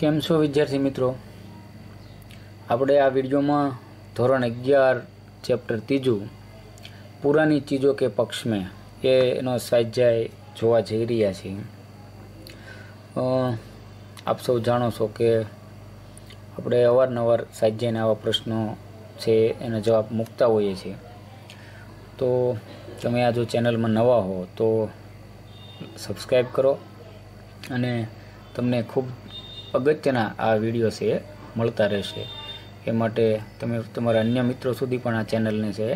કેમ છો વિદ્યાર્થી મિત્રો? આપણે આ વિડીયોમાં ધોરણ 11 ચેપ્ટર 3 પુરાની ચીજો કે પક્ષ में એનો સ્વાધ્યાય જોવા જઈ રહ્યા છીએ। આપ સૌ જાણો છો કે આપણે અવારનવાર સ્વાધ્યાયના આવા પ્રશ્નો છે એનો જવાબ મૂકતા હોઈએ છીએ। તો તમે આ જો ચેનલમાં નવા હો તો સબસ્ક્રાઈબ કરો અને તમને ખૂબ અગત્યના આ વિડીયો છે મળતા રહેશે। એ માટે તમે તમારા અન્ય મિત્રો સુધી પણ આ ચેનલને છે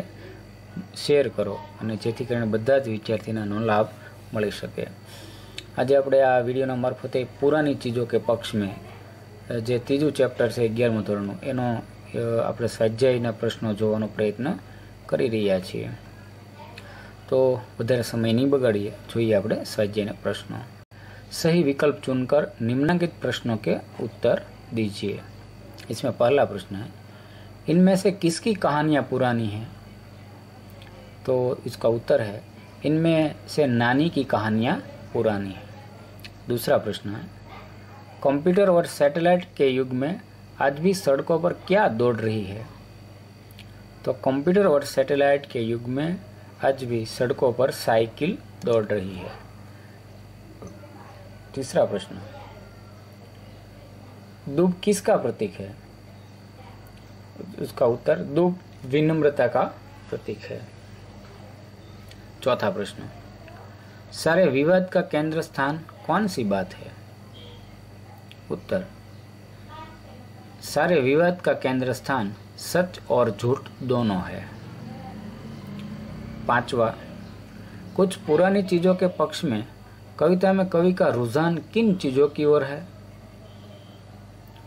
શેર કરો અને જેથી કરીને બધા જ વિદ્યાર્થીઓનો લાભ મળી શકે। આજે આપણે આ વિડીયોના મારફતે પુરાની ચીજો કે પક્ષ में જે ત્રીજું ચેપ્ટર છે 11મું ધોરણનું એનો આપણે સ્વાધ્યાયના પ્રશ્નો જોવાનો પ્રયત્ન કરી રહ્યા છીએ। तो વધારે समय नहीं बगाड़िए, જોઈએ આપણે સ્વાધ્યાયના પ્રશ્નો। सही विकल्प चुनकर निम्नलिखित प्रश्नों के उत्तर दीजिए। इसमें पहला प्रश्न है, इनमें से किसकी कहानियाँ पुरानी हैं? तो इसका उत्तर है, इनमें से नानी की कहानियाँ पुरानी हैं। दूसरा प्रश्न है, कंप्यूटर और सैटेलाइट के युग में आज भी सड़कों पर क्या दौड़ रही है? तो कंप्यूटर और सैटेलाइट के युग में आज भी सड़कों पर साइकिल दौड़ रही है। तीसरा प्रश्न, दूब किसका प्रतीक है? उसका उत्तर, दूब विनम्रता का प्रतीक है। चौथा प्रश्न, सारे विवाद का केंद्र स्थान कौन सी बात है? उत्तर, सारे विवाद का केंद्र स्थान सच और झूठ दोनों है। पांचवा, कुछ पुरानी चीजों के पक्ष में कविता में कवि का रुझान किन चीजों की ओर है?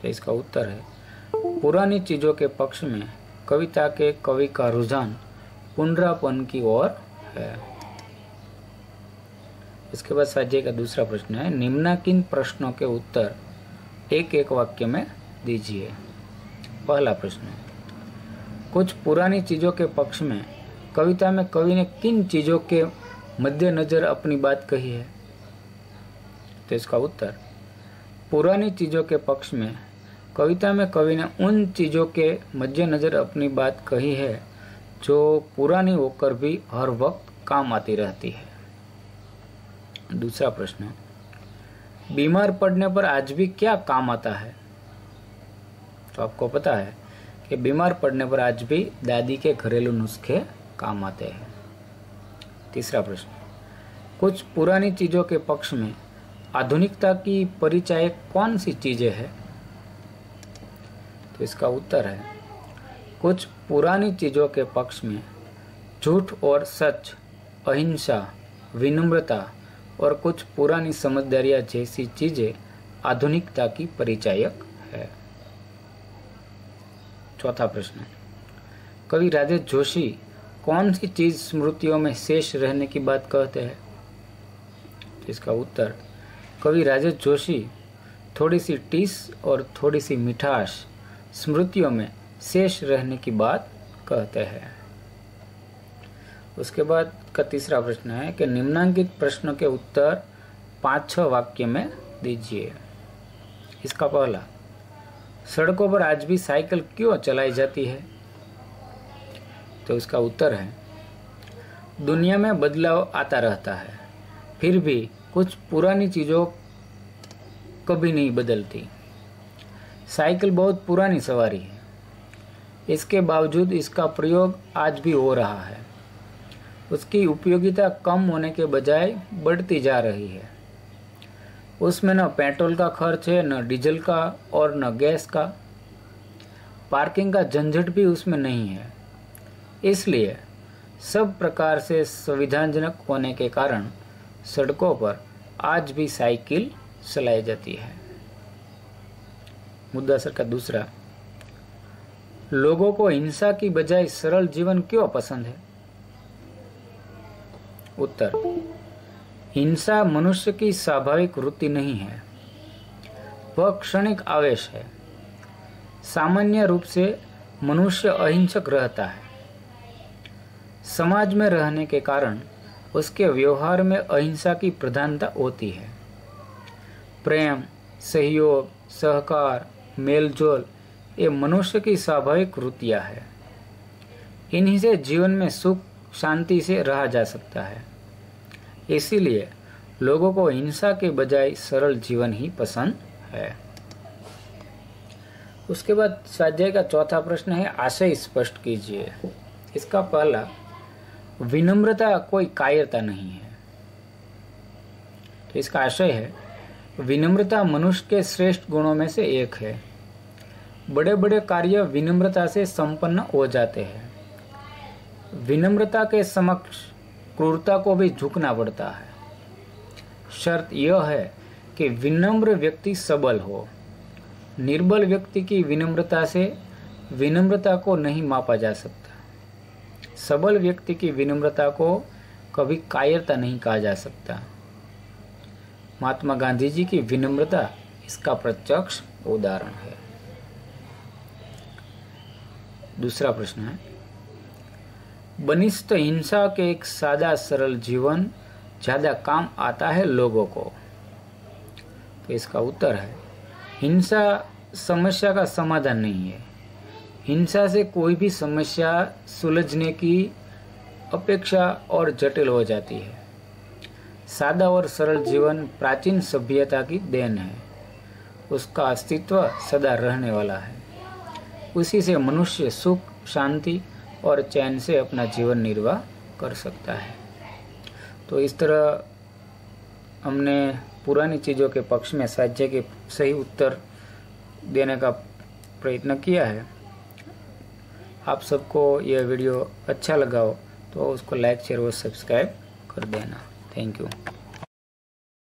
तो इसका उत्तर है, पुरानी चीजों के पक्ष में कविता के कवि का रुझान पुनरापन की ओर है। इसके बाद स्वाध्याय का दूसरा प्रश्न है, निम्नलिखित प्रश्नों के उत्तर एक एक वाक्य में दीजिए। पहला प्रश्न, कुछ पुरानी चीजों के पक्ष में कविता में कवि ने किन चीजों के मद्देनजर अपनी बात कही है? तो इसका उत्तर, पुरानी चीजों के पक्ष में कविता में कवि ने उन चीजों के मद्देनजर अपनी बात कही है जो पुरानी होकर भी हर वक्त काम आती रहती है। दूसरा प्रश्न, बीमार पड़ने पर आज भी क्या काम आता है? तो आपको पता है कि बीमार पड़ने पर आज भी दादी के घरेलू नुस्खे काम आते हैं। तीसरा प्रश्न, कुछ पुरानी चीजों के पक्ष में आधुनिकता की परिचायक कौन सी चीजें हैं? तो इसका उत्तर है, कुछ पुरानी चीजों के पक्ष में झूठ और सच, अहिंसा, विनम्रता और कुछ पुरानी समझदारियां जैसी चीजें आधुनिकता की परिचायक है। चौथा प्रश्न, कवि राजेश जोशी कौन सी चीज स्मृतियों में शेष रहने की बात कहते हैं? इसका उत्तर, कवि राजेश जोशी थोड़ी सी टीस और थोड़ी सी मिठास स्मृतियों में शेष रहने की बात कहते हैं। उसके बाद का तीसरा प्रश्न है कि निम्नलिखित प्रश्नों के उत्तर 5-6 वाक्य में दीजिए। इसका पहला, सड़कों पर आज भी साइकिल क्यों चलाई जाती है? तो इसका उत्तर है, दुनिया में बदलाव आता रहता है, फिर भी कुछ पुरानी चीजों कभी नहीं बदलती। साइकिल बहुत पुरानी सवारी है, इसके बावजूद इसका प्रयोग आज भी हो रहा है। उसकी उपयोगिता कम होने के बजाय बढ़ती जा रही है। उसमें न पेट्रोल का खर्च है, न डीजल का और न गैस का। पार्किंग का झंझट भी उसमें नहीं है। इसलिए सब प्रकार से सुविधाजनक होने के कारण सड़कों पर आज भी साइकिल चलाई जाती है। मुद्दा सर का दूसरा, लोगों को हिंसा की बजाय सरल जीवन क्यों पसंद है? उत्तर, हिंसा मनुष्य की स्वाभाविक वृत्ति नहीं है, वह क्षणिक आवेश है। सामान्य रूप से मनुष्य अहिंसक रहता है। समाज में रहने के कारण उसके व्यवहार में अहिंसा की प्रधानता होती है। प्रेम, सहयोग, सहकार, मेलजोल ये मनुष्य की स्वाभाविक वृत्तियां है। इन्हीं से जीवन में सुख शांति से रहा जा सकता है। इसीलिए लोगों को हिंसा के बजाय सरल जीवन ही पसंद है। उसके बाद स्वाध्याय का चौथा प्रश्न है, आशय स्पष्ट कीजिए। इसका पहला, विनम्रता कोई कायरता नहीं है। तो इसका आशय है, विनम्रता मनुष्य के श्रेष्ठ गुणों में से एक है। बड़े बड़े कार्य विनम्रता से संपन्न हो जाते हैं। विनम्रता के समक्ष क्रूरता को भी झुकना पड़ता है। शर्त यह है कि विनम्र व्यक्ति सबल हो। निर्बल व्यक्ति की विनम्रता से विनम्रता को नहीं मापा जा सकता। सबल व्यक्ति की विनम्रता को कभी कायरता नहीं कहा जा सकता। महात्मा गांधी जी की विनम्रता इसका प्रत्यक्ष उदाहरण है। दूसरा प्रश्न है, बनिष्ठ हिंसा के एक सादा सरल जीवन ज्यादा काम आता है लोगों को। तो इसका उत्तर है, हिंसा समस्या का समाधान नहीं है। हिंसा से कोई भी समस्या सुलझने की अपेक्षा और जटिल हो जाती है। सादा और सरल जीवन प्राचीन सभ्यता की देन है। उसका अस्तित्व सदा रहने वाला है। उसी से मनुष्य सुख, शांति और चैन से अपना जीवन निर्वाह कर सकता है। तो इस तरह हमने पुरानी चीज़ों के पक्ष में स्वाध्याय के सही उत्तर देने का प्रयत्न किया है। आप सबको यह वीडियो अच्छा लगा हो तो उसको लाइक, शेयर और सब्सक्राइब कर देना। Thank you.